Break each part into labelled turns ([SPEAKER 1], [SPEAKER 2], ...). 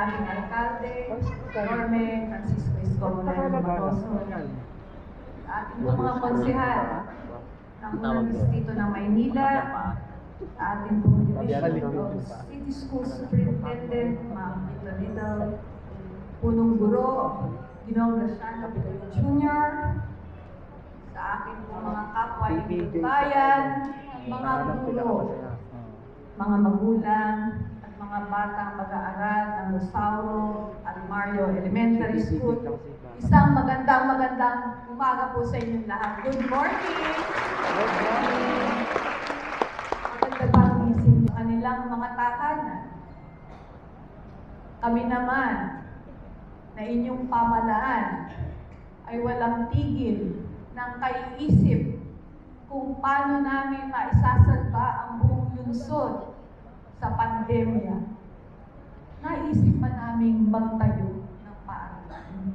[SPEAKER 1] aming alkalde, Norme Francisco Escobar Matoso, ating mga konsehal ng unang distrito ng Maynila, ating pong Division of City School Superintendent, Ma'am Ito Little, punong guro, Ginoong Graciano Jr., sa aking mga kapwa bayan, mga guro, mga magulang, at mga batang mag-aaral ng Rosauro at Mario Elementary School. Isang magandang umaga po sa inyong lahat. Good morning! Good morning! Maganda bang isip yung kanilang mga tatanan? Kami naman, na inyong pamalaan, ay walang tigil ng kaiisip kung paano namin maisasalba ang buong lungsod sa pandemya. Naisip pa namin magtayo ng paaralan.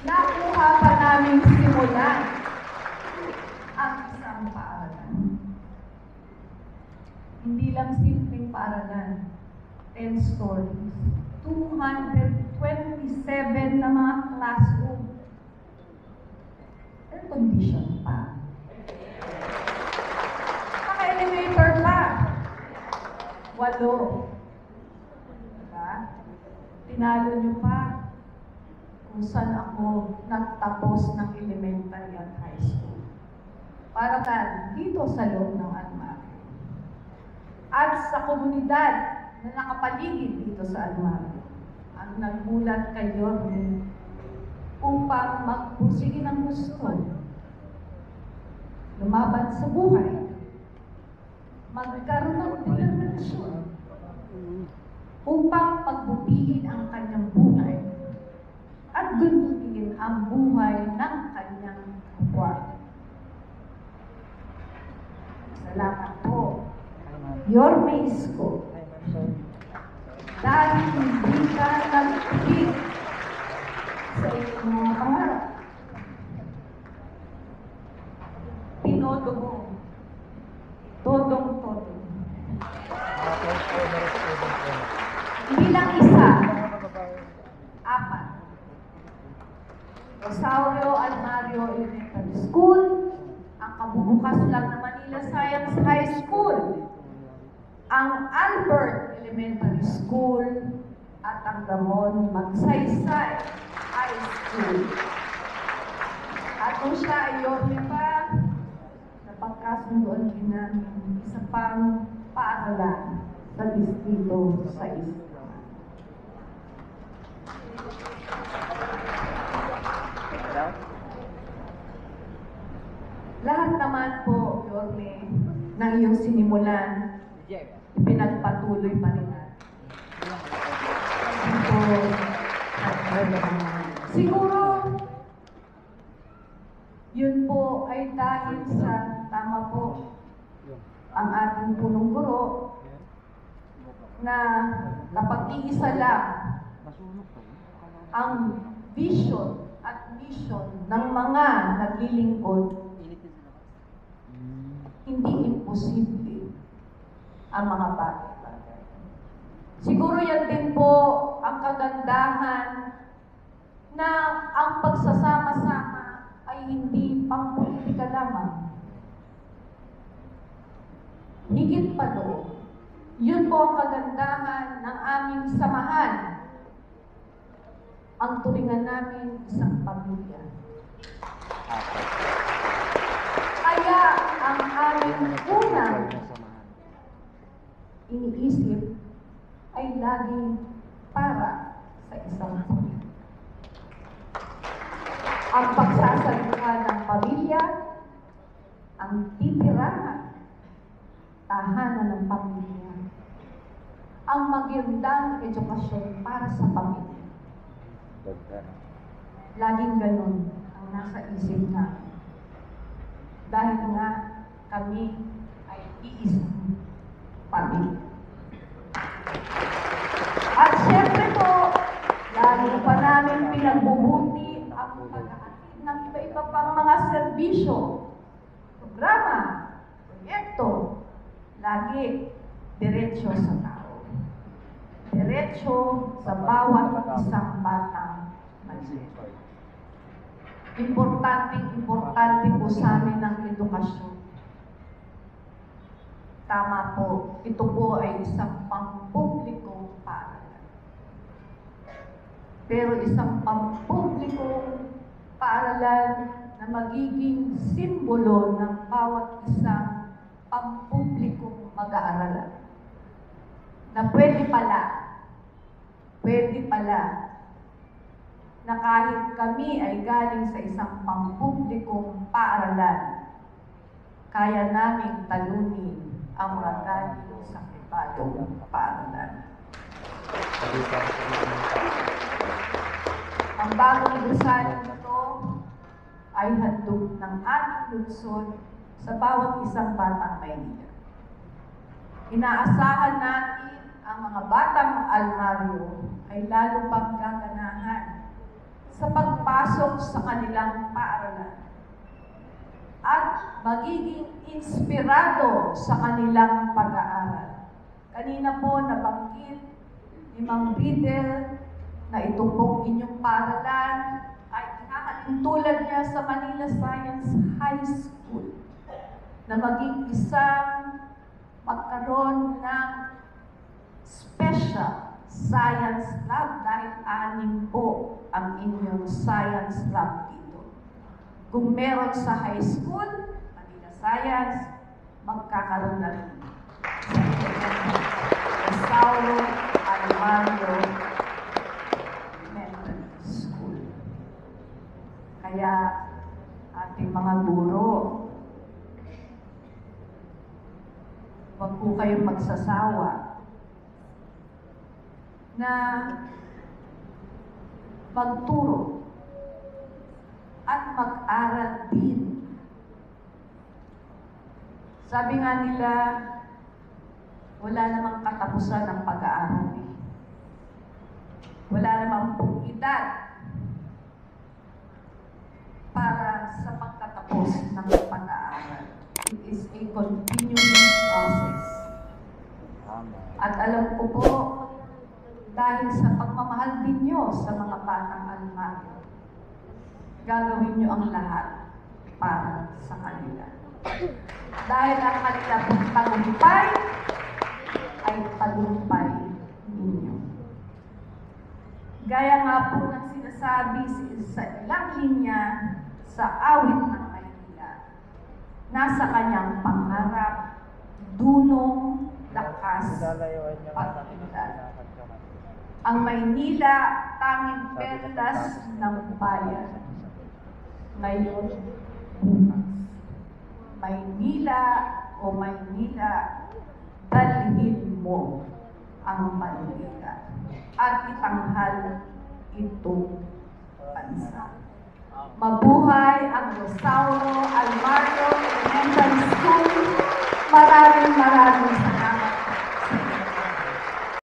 [SPEAKER 1] Nakuha pa namin simulan ang isang paaralan. Hindi lang simpleng paaralan, 10 stories, 227 na mga classroom. Air condition pa. Naka-elevator pa. 8. Diba? Tinalo nyo pa kung saan ako nagtapos ng elementary at high school. Para dito sa loob ng Almario. At sa komunidad na nakapaligid dito sa Almario, ang nagmulat kayo upang magpursige ng gusto, lumaban sa buhay, magkaroon ng determinasyon upang pagbutihin ang kanyang buhay at gundutin ang buhay ng kanyang kapwa. Salamat po, Yorme Isko, dahil hindi ka nagpigil sa iyong mga pangarap. Tinodo mo. Todong-todo. Bilang isa, 4. Rosario Almario Elementary School, ang kabubukas lang ng Manila Science High School, ang Albert Elementary School, at ang Ramon Magsaysay High School. At kung siya ay Yorme pa, napagkasunduan din namin isa pang paaralan sa distrito sa Isla. Lahat naman po, Yorme, ng iyong sinimulan, pinagpatuloy pa rin natin. Siguro, yun po ay dahil sa tama po ang ating punong guro na kapag iisa lang ang vision at mission ng mga naglilingkod, hindi imposible ang mga bagay-bagay. Siguro yan din po ang kagandahan na ang pagsasama-sama ay hindi pang-politika lamang. Higit pa doon, yun po ang kagandahan ng aming samahan. Ang turingan namin isang pamilya. Kaya ang aming unang iniisip ay laging para sa isang pamilya. Ang pagsasalita ng pamilya, ang titirahan, tahanan ng pamilya, ang magandang edukasyon para sa pamilya. Laging ganun ang nasa isip namin. Dahil nga kami ay iisang pamilya. At syempre po, lalo pa namin pinagbubuti ang paghahatid ng iba-iba pang mga serbisyo, programa, proyekto, lagi diretsyo sa tao. diretso sa bawat isang batang Manila. Importante po sa amin ang edukasyon. Tama po, ito po ay isang pampublikong paaralan. Pero isang pampublikong paaralan na magiging simbolo ng bawat isang pampublikong mag-aaralan. Na pwede pala na kahit kami ay galing sa isang pampublikong paaralan, kaya naming talunin ang mga galing sa pribadong paaralan. Ang bagong gusali nito ay handog ng aming lungsod sa bawat isang batang Maynila. Inaasahan natin ang mga batang almaryo ay lalo pang gaganahan sa pagpasok sa kanilang paaralan at magiging inspirado sa kanilang pag-aaral. Kanina po nabanggit ni Mang Riddle na ito pong inyong paaralan ay inakalintulan niya sa Manila Science High School na maging isang magkaroon ng special science lab dahil 6 po ang inyong science lab dito. Kung meron sa high school, Manila Science, magkakaroon na rin sa Sauro Almario Elementary School. Kaya ating mga guro, huwag po kayong magsasawa na magturo at mag-aral din. Sabi nga nila, wala namang katapusan ng pag-aaral. Wala namang pong edad para sa pagtatapos ng pag-aaral. It is a continuous process. At alam ko po, dahil sa pagmamahal din nyo sa mga batang almaryo, gagawin nyo ang lahat para sa kanila. Dahil ang kanila pong tagumpay ay tagumpay ninyo. Gaya nga po ng sinasabi sa ilang linya sa awit ng Maynila, nasa kanyang pangarap, dunong, lakas, pag-unlad. Ang Maynila, tanging perlas ng bayan. Ngayon, bukas. Maynila o Maynila, dalhin mo ang Maynila at itanghal itong bansa. Mabuhay ang Rosauro Almario Elementary School. Maraming salamat.